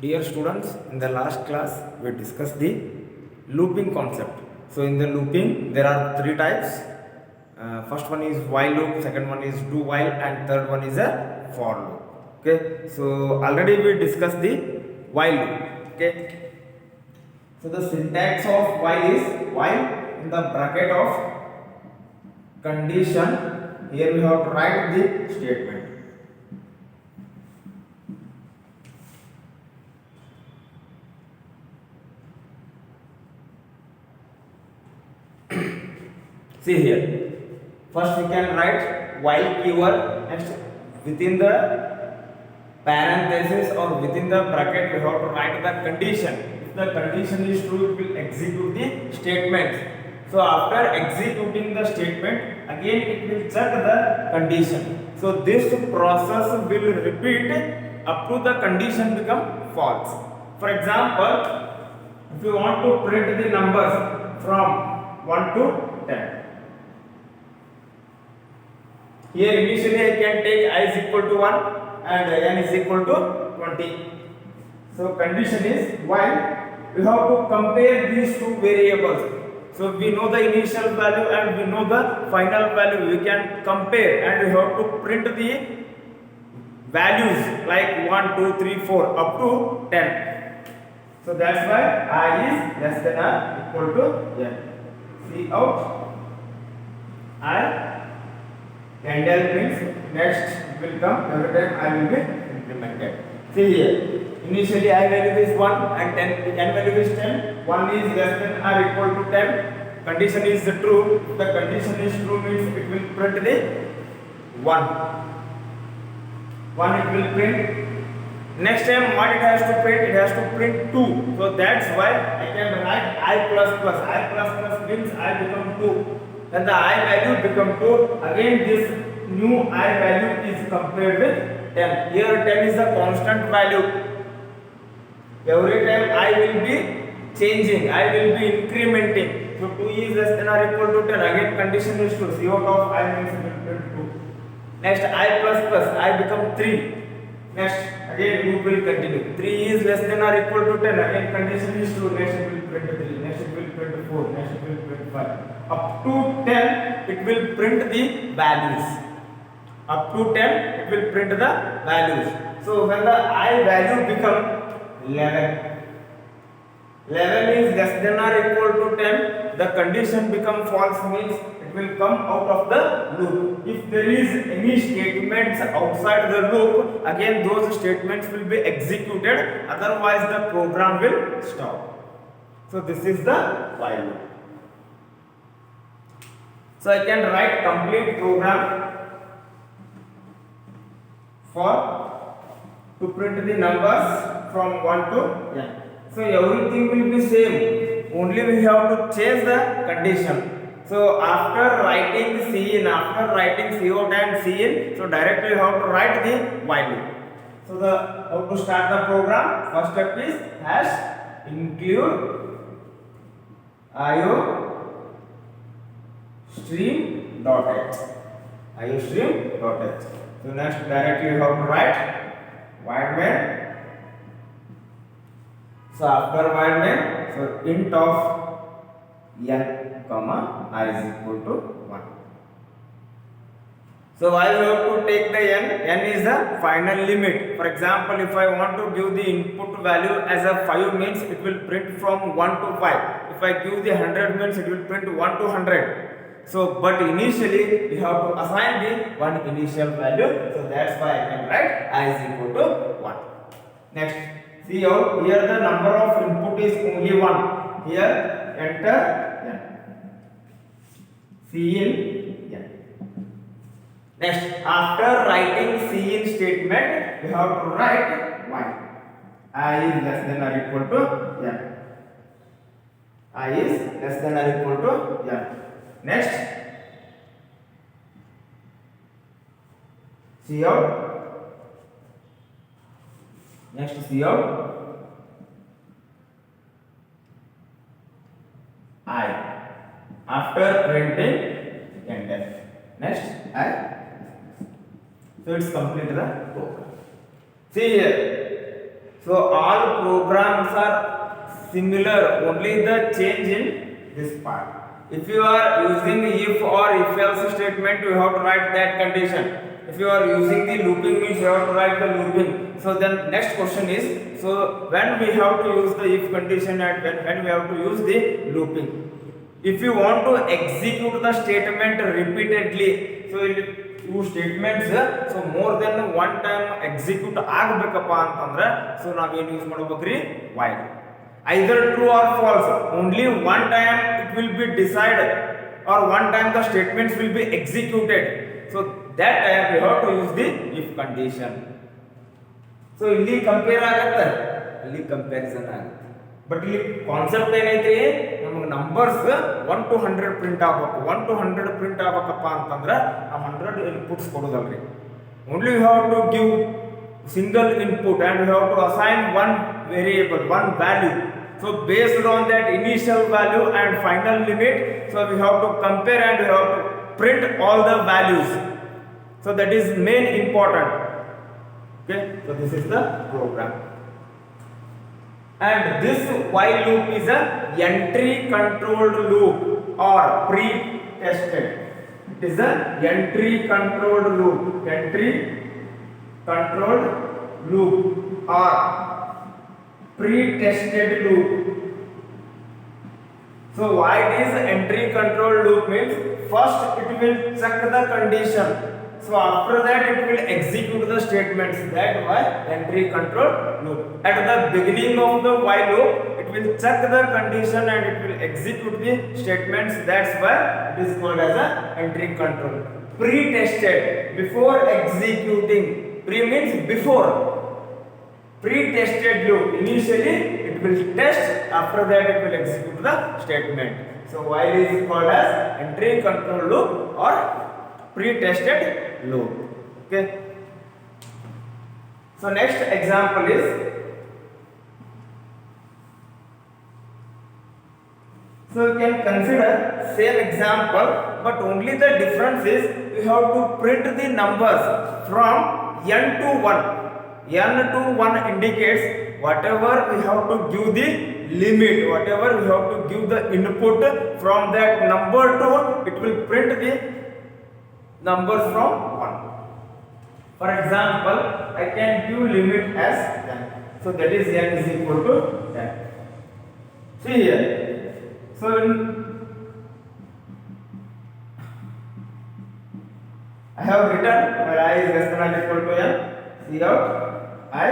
Dear students, in the last class we discussed the looping concept. So in the looping there are three types. First one is while loop, second one is do while, and third one is a for loop. Okay, so already we discussed the while loop. Okay, so the syntax of while is while in the bracket of condition. Here we have to write the statement. See here. First we can write while keyword. Next within the parenthesis or within the bracket we have to write the condition. If the condition is true, it will execute the statement. So after executing the statement, again it will check the condition. So this process will repeat up to the condition become false. For example, if you want to print the numbers from 1 to 10. Here initially I can take I is equal to 1 and n is equal to 20. So condition is while we have to compare these two variables. So we know the initial value and we know the final value. We can compare and we have to print the values like 1, 2, 3, 4 up to 10. So that's why I is less than or equal to n. See out I candle means next will come every time I will be implemented. See here. Initially I value is 1 and n value is 10. 1 is less than or equal to 10. Condition is true. If the condition is true means it will print the 1. 1 it will print. Next time what it has to print? It has to print 2. So that's why I can write I plus plus. I plus plus means I become 2. Then the I value become 2. Again this new I value is compared with 10. Here 10 is a constant value. Every time I will be changing. I will be incrementing. So 2 is less than or equal to 10. Again condition is true. CO of I means it will print 2. Next I plus plus. I become 3. Next again loop will continue. 3 is less than or equal to 10. Again condition is true. Next it will print 3. Next it will print 4. Next it will print 5. Up to 10 it will print the values. Up to 10 it will print the values. So when the I value become 11. 11 is less than or equal to 10. The condition become false means it will come out of the loop. If there is any statements outside the loop, again those statements will be executed. Otherwise the program will stop. So this is the while loop. So I can write complete program to print the numbers from 1 to n. So everything will be same. Only we have to change the condition. So after writing cin, after writing cout and cin, so directly you have to write the while loop. So how to start the program? First step is hash include IO stream.h. IOStream.h. So next directly you have to write void main. So after void main, so int of n comma I is equal to 1. So I have to take the n is the final limit. For example, if I want to give the input value as a 5 means it will print from 1 to 5. If I give the 100 means it will print 1 to 100. So, but initially we have to assign the one initial value. So that's why I can write I is equal to 1. Next, see out here the number of input is only 1. Here enter n. Cin n. Next, after writing cin statement, we have to write while I is less than or equal to n. I is less than or equal to n. Next, cout. Next, cout I. After printing enter. Next, I. So it's complete the program. See here. So all programs are similar, only the change in this part. If you are using if or if else statement, you have to write that condition. If you are using the looping means you have to write the looping. So then next question is, so when we have to use the if condition and when we have to use the looping. If you want to execute the statement repeatedly, so two statements so more than one time execute ಆಗಬೇಕಪ್ಪ ಅಂತಂದ್ರೆ so ನಾವು ಏನು use ಮಾಡಬೇಕ್ರಿ while. Either true or false, only one time it will be decided or one time the statements will be executed. So that time we have to use the if condition. So ಇಲ್ಲಿ compare ಆಗುತ್ತೆ, ಇಲ್ಲಿ comparison ಆಗುತ್ತೆ. But ಇಲ್ಲಿ concept ಏನೈತಿ, ನಮಗೆ numbers 1 to 100 print ಆಗಬೇಕು. 1 to 100 print ಆಗಬೇಕಪ್ಪ ಅಂತಂದ್ರೆ ಆ 100 inputs ಕೊಡೋದಲ್ರಿ. Only you have to give single input and you have to assign one variable, one value. So based on that initial value and final limit, so we have to compare and we have to print all the values. So that is main important. Okay, so this is the program. And this while loop is a entry controlled loop or pre-tested. It is a entry controlled loop. Entry controlled loop or pre-tested loop. So why it is entry control loop means first it will check the condition. So after that it will execute the statements. That why entry control loop. At the beginning of the while loop it will check the condition and it will execute the statements. That's why it is called as a entry control. Pre-tested, before executing. Pre means before. Pre-tested loop. Initially it will test, after that it will execute the statement. So while is called as entry control loop or pre-tested loop. Okay. So next example is, so you can consider same example, but only the difference is you have to print the numbers from n to 1. N to 1 indicates whatever we have to give the limit, whatever we have to give the input from that number to, it will print the numbers from 1. For example, I can give limit as 10. So that is n is equal to 10. See here. So I have written where I is less than or equal to n. See out I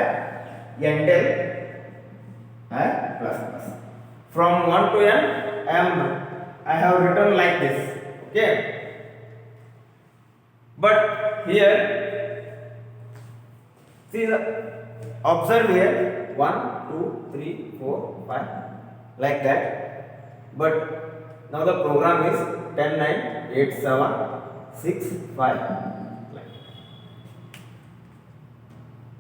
n del I plus plus. From 1 to n I have written like this. Okay. But here, see the, observe here 1, 2, 3, 4, 5 like that. But now the program is 10, 9, 8, 7, 6, 5.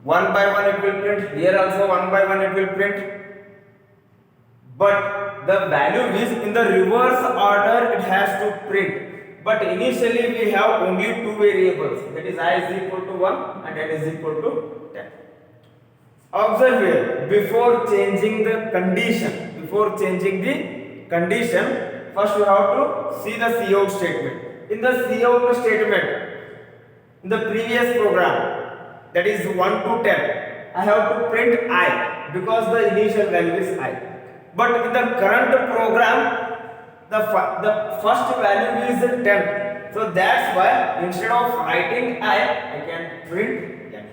One by one it will print. Here also one by one it will print. But the value is in the reverse order it has to print. But initially we have only two variables, that is I is equal to 1 and n is equal to 10. Observe here, before changing the condition, first you have to see the cout statement. In the cout statement, in the previous program, that is 1 to 10, I have to print I because the initial value is I. But in the current program, the first value is 10. So that's why instead of writing I can print n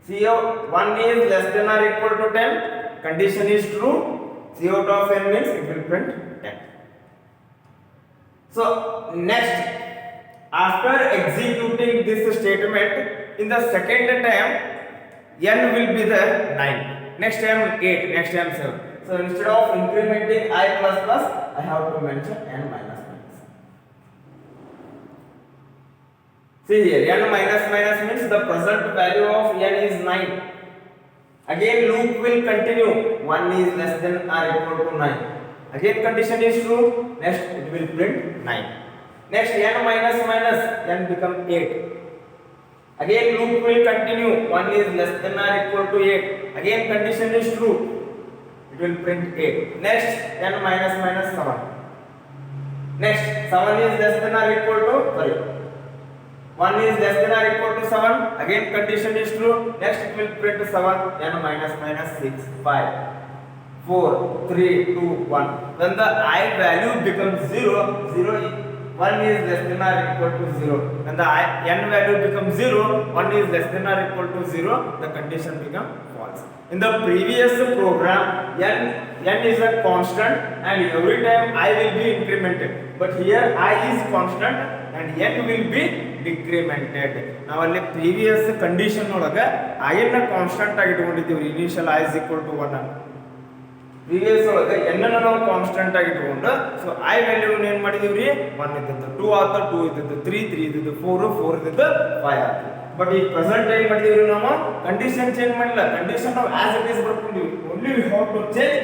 here. Cout 1 is less than or equal to 10, condition is true, cout of n means it will print 10. So next, after executing this statement, in the second time n will be the 9, next time 8, next time 7. So instead of incrementing I plus plus, I have to mention n minus minus. See here, n minus minus means the present value of n is 9. Again loop will continue, 1 is less than or equal to 9. Again condition is true, next it will print 9. Next n minus minus, n become 8. Again loop will continue. 1 is less than or equal to 8. Again condition is true. It will print 8. Next, n minus minus 7. Next, 7 is less than or equal to, sorry, 1 is less than or equal to 7. Again condition is true. Next it will print 7. n minus minus 6, 5, 4, 3, 2, 1. When the I value becomes 0, 1 is less than or equal to 0. When the n value becomes 0, 1 is less than or equal to 0, the condition becomes false. In the previous program, n is a constant and every time I will be incremented. But here I is constant and n will be decremented. Now ಅಲ್ಲಿ previous condition ಒಳಗೆ I ನ constant ಆಗಿ ಇಟ್ಕೊಂಡಿದ್ದೀವಿ. Initial I is equal to 1 ಅಂತ. Previous ಒಳಗೆ n ಅನ್ನು ನಾವು constant ಆಗಿ ಇಟ್ಕೊಂಡು ಸೊ I ವ್ಯಾಲ್ಯೂ ಏನು ಮಾಡಿದೀವಿ 1 ಇದ್ದದ್ದು 2 ಆತ 2 ಇದ್ದದ್ದು 3 ಇದ್ದದ್ದು 4 ಇದ್ದದ್ದು 5 ಆತ. ಬಟ್ ಈ ಪ್ರೆಸೆಂಟ್ ಏನು ಮಾಡಿದೀವಿ ನಾವು ಕಂಡೀಷನ್ ಚೇಂಜ್ ಮಾಡಿಲ್ಲ. ಕಂಡೀಷನ್ ನಾವು ಆಸ್ ಇಟ್ ಇಸ್ ಬರ್ಕೊಂಡಿವಿ. Only we have to change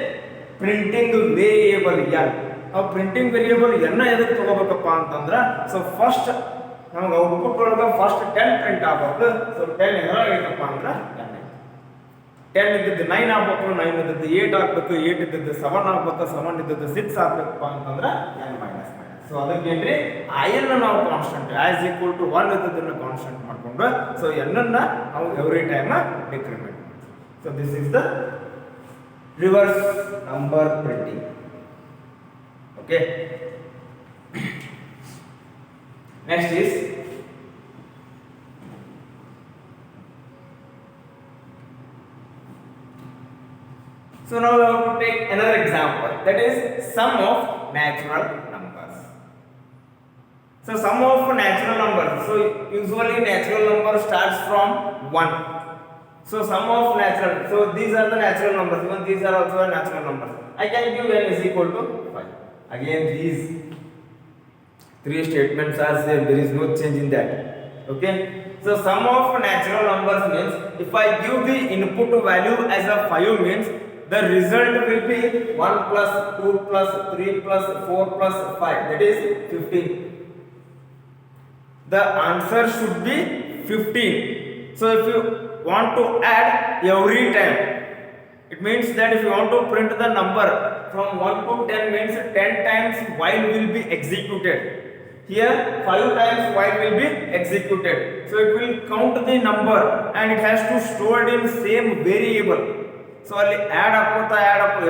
printing variable n. ನಾವು ಪ್ರಿಂಟಿಂಗ್ ವೇರಿಯೇಬಲ್ n ಎದಕ್ಕೆ ತಗೋಬೇಕಪ್ಪ ಅಂತಂದ್ರೆ ಸೊ ಫಸ್ಟ್ ನಮಗೆ ಔಟ್ಪುಟ್ ಒಳಗೆ ಫಸ್ಟ್ 10 ಪ್ರಿಂಟ್ ಆಗಬೇಕು. ಸೊ 10 ಎದ್ರಾಗ ಐತಪ್ಪ ಅಂದ್ರೆ 10 ಇದ್ದದ್ದು 9 ಆಗಬೇಕು, 9 ಇದ್ದದ್ದು 8 ಆಗಬೇಕು, 8 ಇದ್ದದ್ದು 7 ಆಗಬೇಕು, 7 ಇದ್ದದ್ದು 6 ಆಗಬೇಕಪ್ಪ ಅಂತಂದ್ರೆ n ಮೈನಸ್ ಮೈನಸ್. ಸೊ ಅದಕ್ಕೇನ್ರಿ I ಅನ್ನು ನಾವು ಕಾನ್ಸ್ಟೆಂಟ್ ಆಸ್ ಈಕ್ವಲ್ ಟು 1 ಇದ್ದದನ್ನ ಕಾನ್ಸ್ಟೆಂಟ್ ಮಾಡ್ಕೊಂಡು ಸೊ n ಅನ್ನ ನಾವು every time decrement. So this is the reverse number printing. Okay, next is so now we have to take another example, that is sum of natural numbers. So sum of natural numbers, so usually natural number starts from 1. So sum of natural, so these are the natural numbers, even these are also the natural numbers. I can give n is equal to 5. Again these three statements are same, there is no change in that. Okay, so sum of natural numbers means if I give the input value as a 5 means the result will be 1 plus 2 plus 3 plus 4 plus 5, that is 15. The answer should be 15. So if you want to add every time, it means that if you want to print the number from 1 to 10 means 10 times while will be executed. Here 5 times while will be executed. So it will count the number and it has to store it in same variable. So ಅಲ್ಲಿ add ಆಗ್ತಾ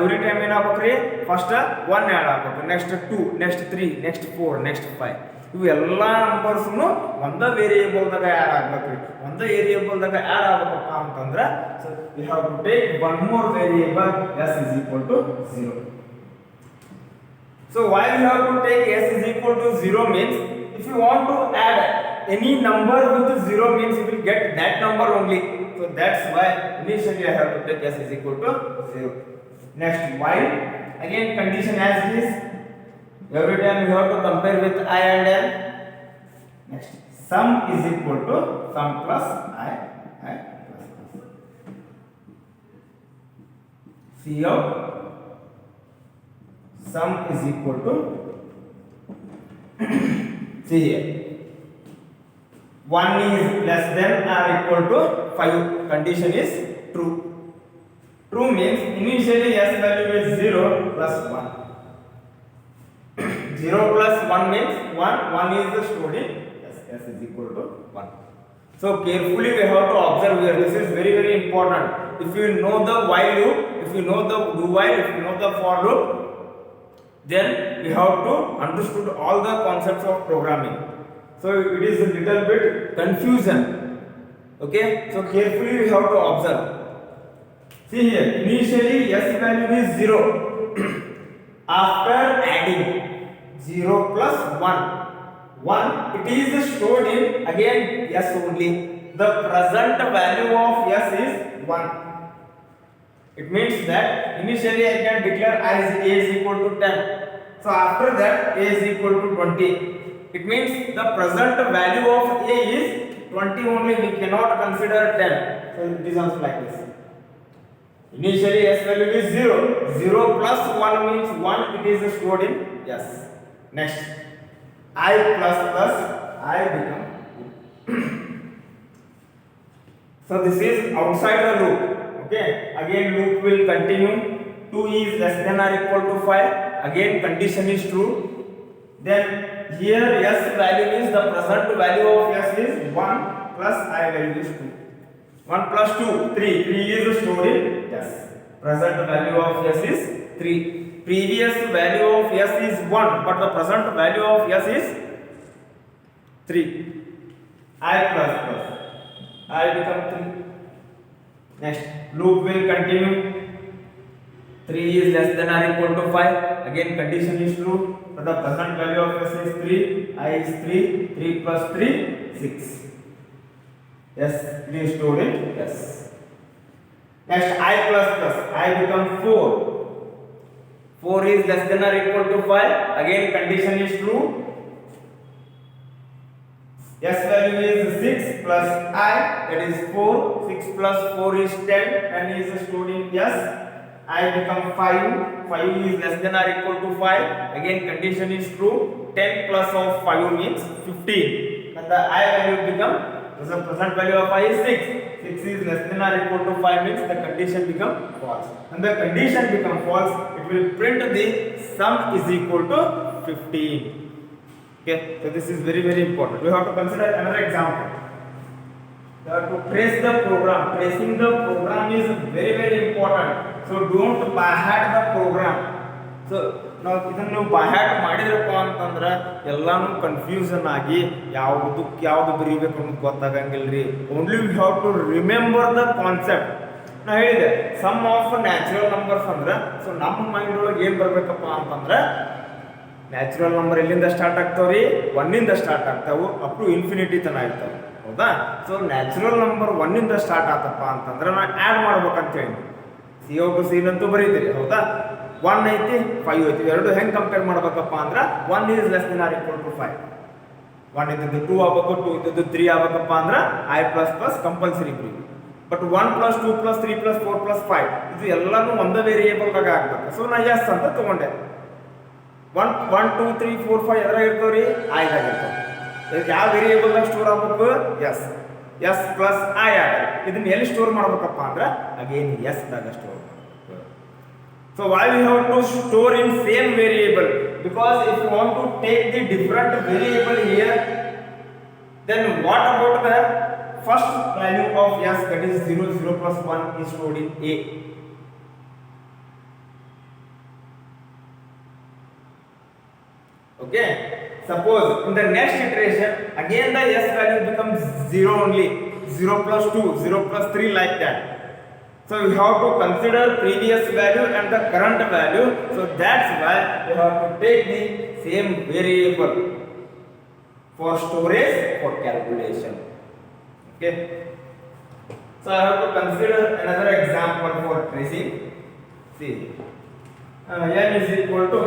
every time ಏನಾಗಬೇಕ್ರಿ first 1 add ಆಗಬೇಕು, next 2, next 3, next 4, next 5. ಇವು ಎಲ್ಲ ನಂಬರ್ಸ್ನು ಒಂದೇ ವೇರಿಯೇಬಲ್ದಾಗ add ಆಗಬೇಕ್ರಿ. ಒಂದೇ ವೇರಿಯೇಬಲ್ದಾಗ add ಆಗಬೇಕಪ್ಪ ಅಂತಂದ್ರೆ so we have to take one more variable s is equal to 0. So why we have to take s is equal to 0 means if you want to add any number with 0 means you will get that number only. So that's why initially I have to take s is equal to 0. Next while, again condition as it is, every time you have to compare with I and n. Next sum is equal to sum plus I plus. See out, sum is equal to see here 1 is less than or equal to 5. Condition is true. True means initially s value is 0 plus 1. 0 plus 1 means 1 is the stored in s is equal to 1. So carefully we have to observe here. This is very very important. If you know the while loop, if you know the do while, if you know the for loop, then we have to understood all the concepts of programming. So it is a little bit confusion. Okay, so carefully we have to observe. See here, initially s value is 0. After adding 0 plus 1, it is stored in again s only. The present value of s is 1. It means that initially I can declare a is equal to 10. So after that a is equal to 20. It means the present value of a is 20 only, we cannot consider 10. So it is also like this. Initially s value is 0. 0 plus 1 means 1, it is stored in s. Next I plus I become So this is outside the loop. Okay. Again loop will continue. 2 is less than or equal to 5. Again condition is true. Then here s value is the present value of s is 1 plus I value is 2. 1 plus 2 3. 3 is stored in s. Present value of s is 3. Previous value of s is 1, but the present value of s is 3. I plus plus I become 3. Next loop will continue. 3 is less than or equal to 5. Again condition is true, but the present value of s is 3. I is 3. 3 plus 3 6. Yes, 3 stored in yes. Next I plus plus I become 4. 4 is less than or equal to 5. Again condition is true. S value is 6 plus I, that is 4. 6 plus 4 is 10. 10 is stored in S. I become 5. 5 is less than or equal to 5. Again condition is true. 10 plus of 5 means 15. And the I value become, the present value of I is 6. 6 is less than or equal to 5 means the condition become false. And the condition become false, it will print the sum is equal to 15. Okay, so this is very important. We have to consider another example. You have to trace the program. Tracing the program is very important. So don't by heart the program. So ನಾವು ಇದನ್ನು ಬೈಹ್ಯಾಟ್ ಮಾಡಿದ್ರಪ್ಪ ಅಂತಂದ್ರೆ ಎಲ್ಲಾನು confusion ಆಗಿ ಯಾವುದು ಬರೀಬೇಕು ಅನ್ನೋದು ಗೊತ್ತಾಗಂಗಿಲ್ರಿ. Only we have to remember the concept. ನಾ ಹೇಳಿದೆ ಸಮ್ ಆಫ್ ನ್ಯಾಚುರಲ್ ನಂಬರ್ಸ್ ಅಂದ್ರೆ ಸೊ ನಮ್ಮ ಮೈಂಡ್ ಒಳಗೆ ಏನು ಬರಬೇಕಪ್ಪ ಅಂತಂದ್ರೆ ನ್ಯಾಚುರಲ್ ನಂಬರ್ ಎಲ್ಲಿಂದ ಸ್ಟಾರ್ಟ್ ಆಗ್ತಾವ್ರಿ, 1 ಇಂದ ಸ್ಟಾರ್ಟ್ ಆಗ್ತಾವು ಅಪ್ ಟು ಇನ್ಫಿನಿಟಿ ತನಕ ಇರ್ತಾವೆ. ಹೌದಾ? ಸೊ ನ್ಯಾಚುರಲ್ ನಂಬರ್ 1 ಇಂದ ಸ್ಟಾರ್ಟ್ ಆತಪ್ಪ ಅಂತಂದ್ರೆ ನಾ ಆ್ಯಡ್ ಮಾಡ್ಬೇಕಂತ ಹೇಳಿ CO ಟು C ಅಂತೂ ಬರೀತೀರಿ. ಹೌದಾ? 1 ಐತಿ 5 ಐತಿ, ಎರಡು ಹೆಂಗೆ ಕಂಪೇರ್ ಮಾಡ್ಬೇಕಪ್ಪ ಅಂದ್ರೆ 1 is less than or equal to 5. 1 ಇದ್ದದ್ದು 2 ಆಗಬೇಕು, 2 ಇದ್ದದ್ದು 3 ಆಗಬೇಕಪ್ಪ ಅಂದ್ರೆ I plus plus ಕಂಪಲ್ಸರಿ ಬರೀ. But 1 plus 2 plus 3 plus 4 plus 5 ಇದು ಎಲ್ಲಾನು ಒಂದೇ ವೇರಿಯೇಬಲ್ದಾಗ ಆಗ್ಬೇಕು. ಸೊ ನಾ ಎಸ್ ಅಂತ ತಗೊಂಡೆ. 1 2 3 4 5 ಎದ್ರಾಗ ಇರ್ತಾವ್ರಿ, ಐದಾಗ ಇರ್ತಾವ. ಇದಕ್ಕೆ ಯಾವ ವೇರಿಯೇಬಲ್ದಾಗ ಸ್ಟೋರ್ ಆಗಬೇಕು? ಎಸ್. ಎಸ್ ಪ್ಲಸ್ ಐ ಆಗಿ ಇದನ್ನ ಎಲ್ಲಿ ಸ್ಟೋರ್ ಮಾಡ್ಬೇಕಪ್ಪ ಅಂದ್ರೆ ಅಗೇನ್ ಎಸ್ ದಾಗ store. So why we have to store in same variable? Because if you want to take the different variable here, then what about the first value of s, that is 0 0 plus 1 is stored in A. Okay, suppose in the next iteration again the s value becomes 0 only, 0 plus 2, 0 plus 3 like that. So we have to consider previous value and the current value. So that's why we have to take the same variable for storage, for calculation. Okay. So I have to consider another example for tracing. See, n is equal to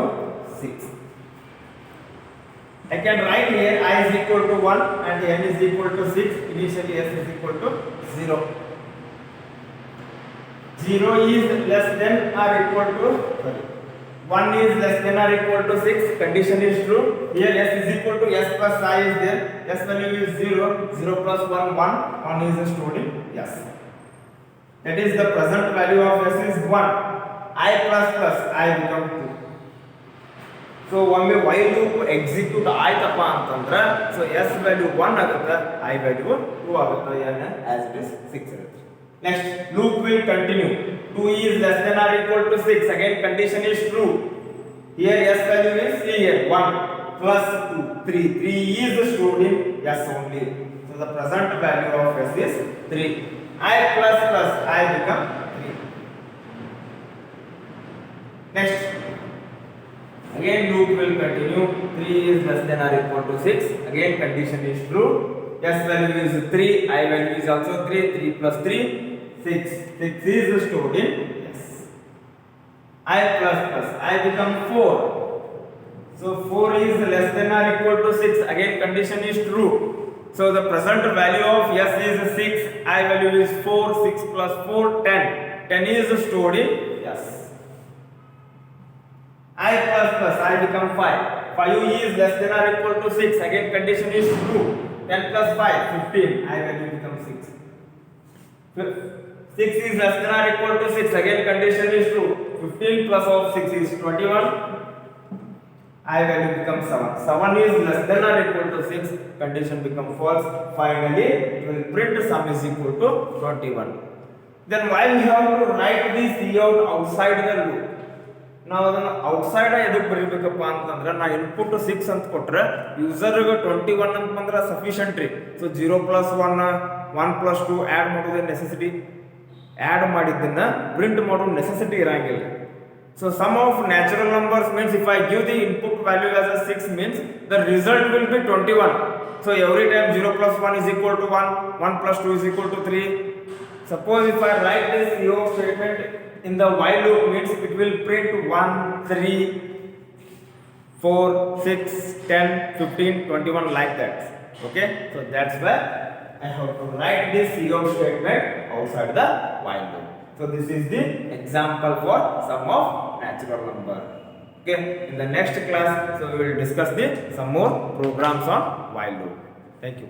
6. I can write here I is equal to 1 and n is equal to 6. Initially s is equal to 0. 0 is less than or equal to 1 is less than or equal to 6. Condition is true. Here s is equal to s plus I is there. S value is 0. 0 plus 1 1. 1 is stored in s. That is the present value of s is 1. I plus plus I become 2. So ಒಮ್ಮೆ while loop execute ಆಯ್ತಪ್ಪ ಅಂತಂದ್ರೆ so s value 1 ಆಗುತ್ತೆ, I value 2 ಆಗುತ್ತೆ, n as it is 6 ಇರುತ್ತೆ. Next loop will continue. 2 is less than or equal to 6. Again condition is true. Here s value is here 1 plus 2 3. 3 is stored in s only. So the present value of s is 3. I plus plus I become 3. Next again loop will continue. 3 is less than or equal to 6. Again condition is true. S value is 3. I value is also 3. 3 plus 3 6. 6 is stored in s. I plus plus I become 4. So 4 is less than or equal to 6. Again condition is true. So the present value of s is 6. I value is 4. 6 plus 4 10. 10 is stored in s. I plus plus I become 5. 5 is less than or equal to 6. Again condition is true. 10 plus 5 15. I value becomes 6. 6 is less than or equal to 6. Again condition is true. 15 plus of 6 is 21. I value becomes 7. 7 is less than or equal to 6. Condition becomes false. Finally, it will print sum is equal to 21. Then why we have to write this out outside the loop? ನಾವು ಅದನ್ನು outside ಎದಕ್ಕೆ ಬರೀಬೇಕಪ್ಪ ಅಂತಂದ್ರೆ ನಾ input 6 ಅಂತ ಕೊಟ್ರೆ ಯೂಸರ್ಗೆ 21 ಅಂತ ಬಂದ್ರೆ sufficient ರೀ. ಸೊ 0 + 1 1 + 2 ಆ್ಯಡ್ ಮಾಡೋದೇ ನೆಸೆಸಿಟಿ. ಆ್ಯಡ್ ಮಾಡಿದ್ದನ್ನ ಪ್ರಿಂಟ್ ಮಾಡೋ ನೆಸೆಸಿಟಿ ಇರಂಗಿಲ್ಲ. So sum of natural numbers means if I give the input value as a 6 means the result will be 21. So every time 0 + 1 is equal to 1, 1 + 2 is equal to 3. Suppose if I write this EO statement in the while loop means it will print 1, 3, 4, 6, 10, 15, 21 like that. Okay, so that's why I have to write this EO statement outside the while loop. So this is the example for sum of natural number. Okay, in the next class so we will discuss some more programs on while loop. Thank you.